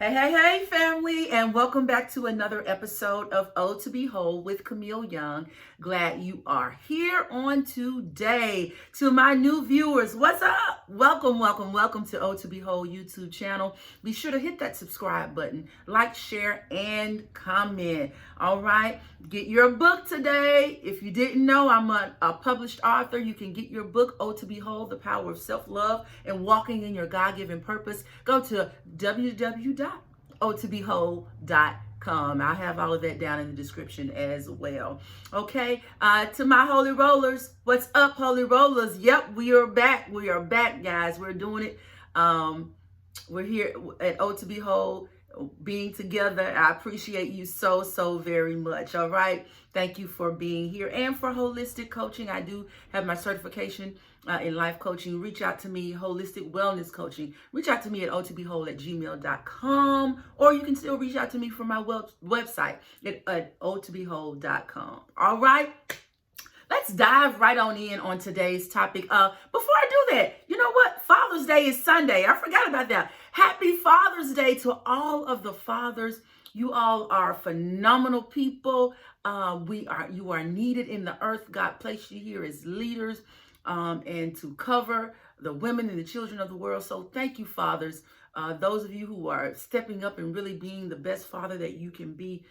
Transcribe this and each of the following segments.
Hey, hey, hey, family, and welcome back to another episode of O to Behold with Camille Young. Glad you are here on today. To my new viewers, what's up? Welcome to O to Behold YouTube channel. Be sure to hit that subscribe button, like, share, and comment. All right, get your book today. If you didn't know, I'm a published author. You can get your book, O to Behold, The Power of Self-Love and Walking in Your God-Given Purpose. Go to www.otobehold.com. I'll have all of that down in the description as well. Okay, to my holy rollers, what's up, holy rollers? Yep, we are back. We are back, guys. We're doing it. We're here at O to Behold, being together. I appreciate you so very much. All right, thank you for being here and for holistic coaching. I do have my certification in life coaching. Reach out to me, holistic wellness coaching. Reach out to me at otobehold@gmail.com, or you can still reach out to me from my website at otobehold.com. All right, let's dive right on in on today's topic. Before I do that, you know what? Father's Day is Sunday. I forgot about that. Happy Father's Day to all of the fathers. You all are phenomenal people. You are needed in the earth. God placed you here as leaders and to cover the women and the children of the world. So thank you, fathers. Those of you who are stepping up and really being the best father that you can be.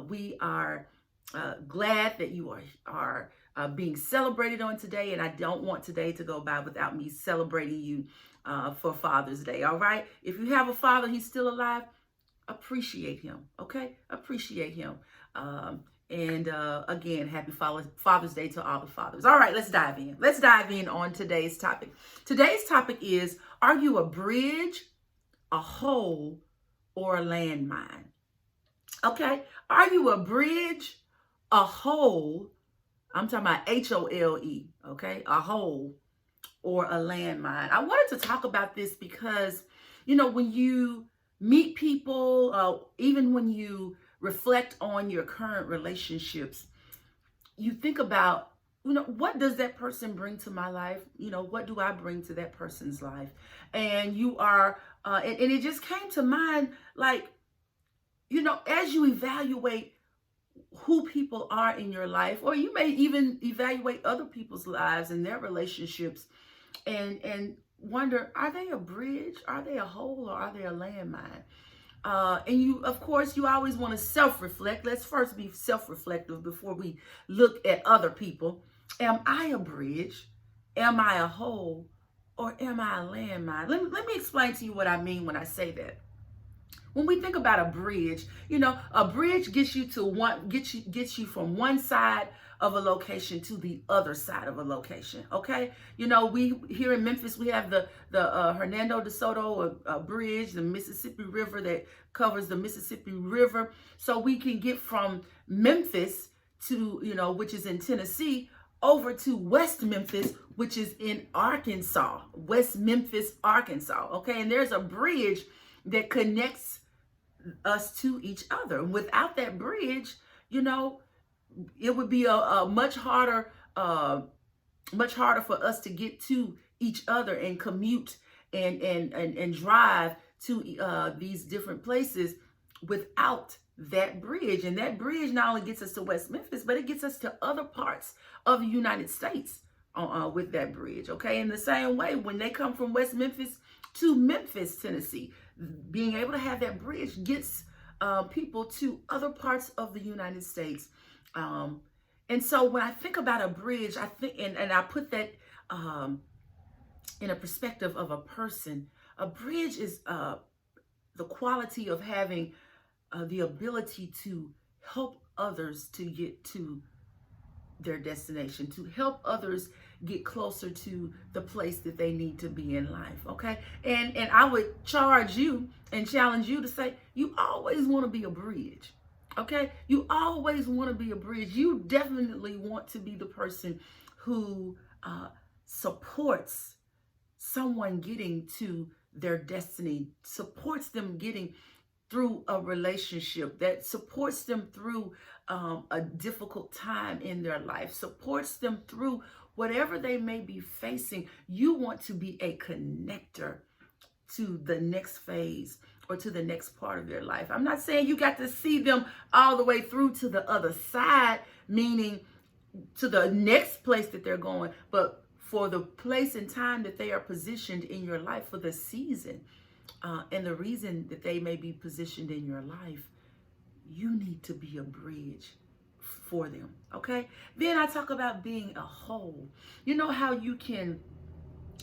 We are glad that you are being celebrated on today, and I don't want today to go by without me celebrating you for Father's Day. All right, if you have a father, he's still alive, appreciate him. Okay, appreciate him. And again, happy Father's Day to all the fathers. All right, let's dive in. Let's dive in on today's topic. Today's topic is: are you a bridge, a hole, or a landmine? Okay, are you a bridge, a hole? I'm talking about HOLE, okay? A hole or a landmine. I wanted to talk about this because, you know, when you meet people, even when you reflect on your current relationships, you think about, you know, what does that person bring to my life? You know, what do I bring to that person's life? And you are, and it just came to mind, like, you know, as you evaluate who people are in your life, or you may even evaluate other people's lives and their relationships and wonder, are they a bridge, are they a hole, or are they a landmine? And you, of course, you always want to self-reflect. Let's first be self-reflective before we look at other people. Am I a bridge? Am I a hole? Or am I a landmine? Let me explain to you what I mean when I say that. When we think about a bridge, you know, a bridge gets you from one side of a location to the other side of a location. Okay, you know, we here in Memphis, we have the Hernando de Soto bridge, the Mississippi River that covers the Mississippi River, so we can get from Memphis to, you know, which is in Tennessee, over to West Memphis, which is in Arkansas, West Memphis, Arkansas. Okay, and there's a bridge that connects us to each other. Without that bridge, you know, it would be a much harder for us to get to each other and commute and drive to these different places without that bridge. And that bridge not only gets us to West Memphis, but it gets us to other parts of the United States with that bridge. Okay, in the same way, when they come from West Memphis to Memphis, Tennessee, being able to have that bridge gets people to other parts of the United States. And so when I think about a bridge, I think, and I put that in a perspective of a person. A bridge is the quality of having the ability to help others to get to their destination, to help others get closer to the place that they need to be in life. Okay, and I would charge you and challenge you to say, you always want to be a bridge. Okay, you always want to be a bridge. You definitely want to be the person who supports someone getting to their destiny, supports them getting through a relationship, that supports them through a difficult time in their life, supports them through whatever they may be facing. You want to be a connector to the next phase or to the next part of their life. I'm not saying you got to see them all the way through to the other side, meaning to the next place that they're going, but for the place and time that they are positioned in your life, for the season and the reason that they may be positioned in your life, you need to be a bridge for them, okay? Then I talk about being a whole. You know how you can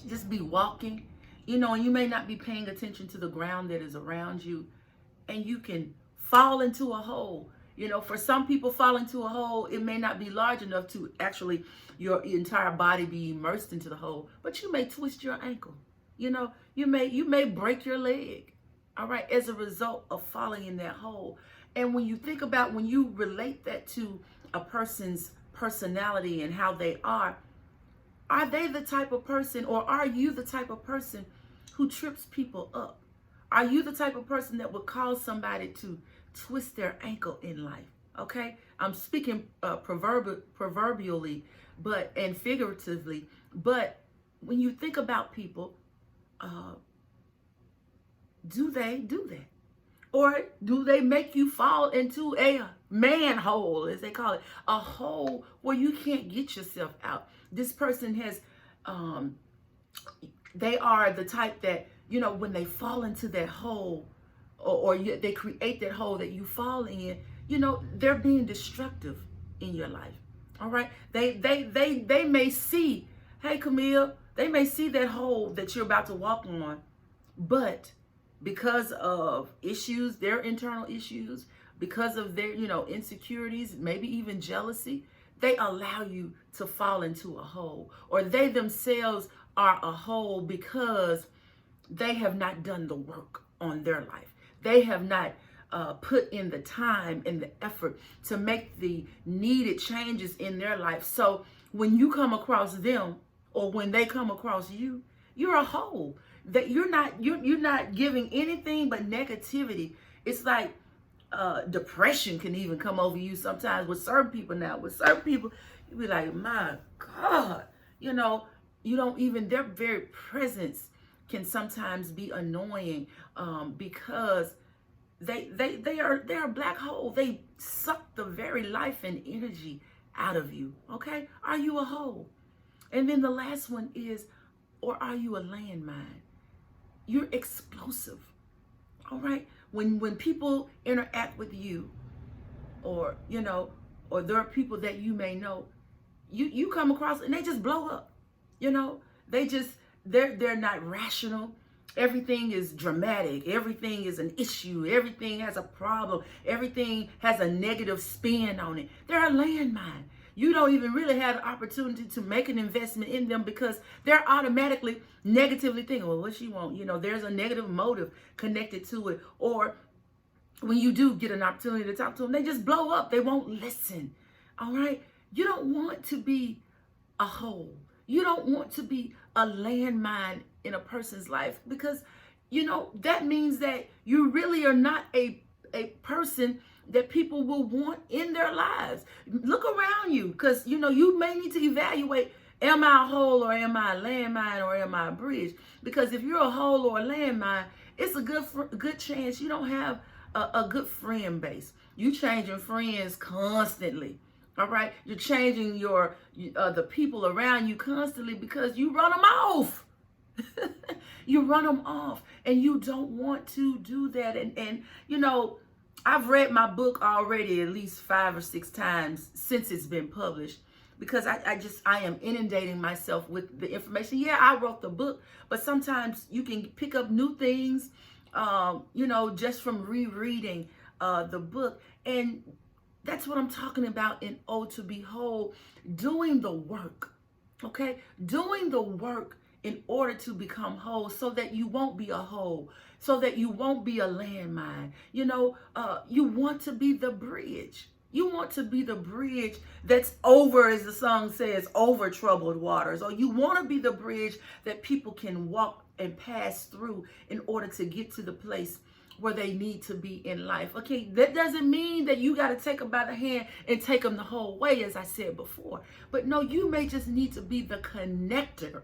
just be walking, and you may not be paying attention to the ground that is around you, and you can fall into a hole. For some people, fall into a hole, it may not be large enough to actually your entire body be immersed into the hole, but you may twist your ankle. You may break your leg, all right, as a result of falling in that hole. And when you relate that to a person's personality and how they are they the type of person, or are you the type of person who trips people up? Are you the type of person that would cause somebody to twist their ankle in life? Okay, I'm speaking proverbially, and figuratively. But when you think about people, do they do that? Or do they make you fall into a manhole, as they call it, a hole where you can't get yourself out? This person has, they are the type that, when they fall into that hole, or they create that hole that you fall in, they're being destructive in your life. All right. They may see, hey, Camille, they may see that hole that you're about to walk on, but because of issues, their internal issues, because of their, insecurities, maybe even jealousy, they allow you to fall into a hole, or they themselves are a hole because they have not done the work on their life. They have not put in the time and the effort to make the needed changes in their life. So when you come across them, or when they come across you, you're a hole. That you're not giving anything but negativity. It's like depression can even come over you sometimes with certain people. Now with certain people, you be like, my God, you don't even, their very presence can sometimes be annoying, because they are a black hole. They suck the very life and energy out of you. Okay, are you a hole? And then the last one is, or are you a landmine? You're explosive. All right. When people interact with you, or or there are people that you may know, you come across and they just blow up. They're not rational. Everything is dramatic. Everything is an issue. Everything has a problem. Everything has a negative spin on it. They're a landmine. You don't even really have the opportunity to make an investment in them, because they're automatically negatively thinking, well, what she want? There's a negative motive connected to it. Or when you do get an opportunity to talk to them, they just blow up. They won't listen. All right. You don't want to be a hole. You don't want to be a landmine in a person's life, because, that means that you really are not a person that people will want in their lives. Look around you, because, you may need to evaluate, am I a hole, or am I a landmine, or am I a bridge? Because if you're a hole or a landmine, it's a good chance you don't have a good friend base. You changing friends constantly. All right. You're changing the people around you constantly, because you run them off. You run them off, and you don't want to do that. And I've read my book already at least 5 or 6 times since it's been published, because I am inundating myself with the information. Yeah, I wrote the book, but sometimes you can pick up new things, just from rereading the book. And that's what I'm talking about in Oh to Be Whole, doing the work, okay? Doing the work in order to become whole, so that you won't be a hole, so that you won't be a landmine. You want to be the bridge. You want to be the bridge that's over, as the song says, over troubled waters. Or you want to be the bridge that people can walk and pass through in order to get to the place where they need to be in life. Okay, that doesn't mean that you got to take them by the hand and take them the whole way, as I said before. But no, you may just need to be the connector.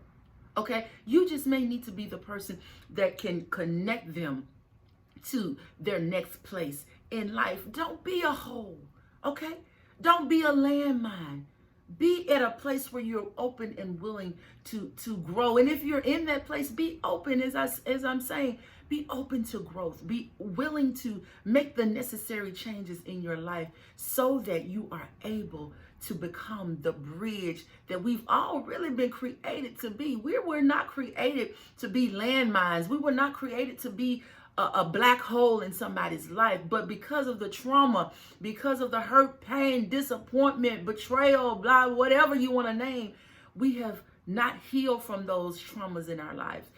Okay, you just may need to be the person that can connect them to their next place in life. Don't be a hole, okay? Don't be a landmine. Be at a place where you're open and willing to grow. And if you're in that place, be open, as I'm saying, be open to growth. Be willing to make the necessary changes in your life so that you are able to become the bridge that we've all really been created to be. We were not created to be landmines. We were not created to be a black hole in somebody's life, but because of the trauma, because of the hurt, pain, disappointment, betrayal, blah, whatever you want to name, we have not healed from those traumas in our lives.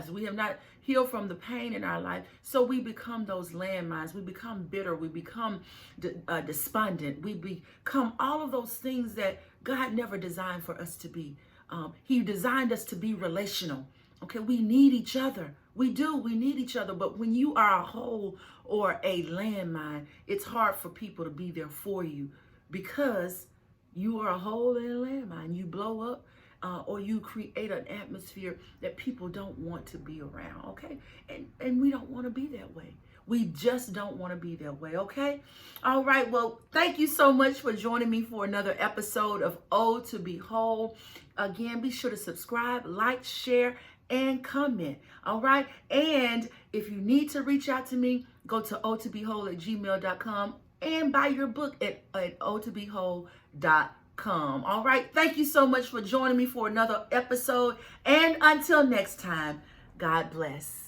We have not healed from the pain in our life. So we become those landmines. We become bitter. We become despondent. We become all of those things that God never designed for us to be. He designed us to be relational. Okay, we need each other. We do. We need each other. But when you are a hole or a landmine, it's hard for people to be there for you because you are a hole and a landmine. You blow up or you create an atmosphere that people don't want to be around. Okay, and we don't want to be that way. We just don't want to be that way, okay? All right, well, thank you so much for joining me for another episode of Oh to Be Whole. Again, be sure to subscribe, like, share, and comment, all right? And if you need to reach out to me, go to ohtobeWhole@gmail.com and buy your book at ohtobeWhole.com, all right? Thank you so much for joining me for another episode. And until next time, God bless.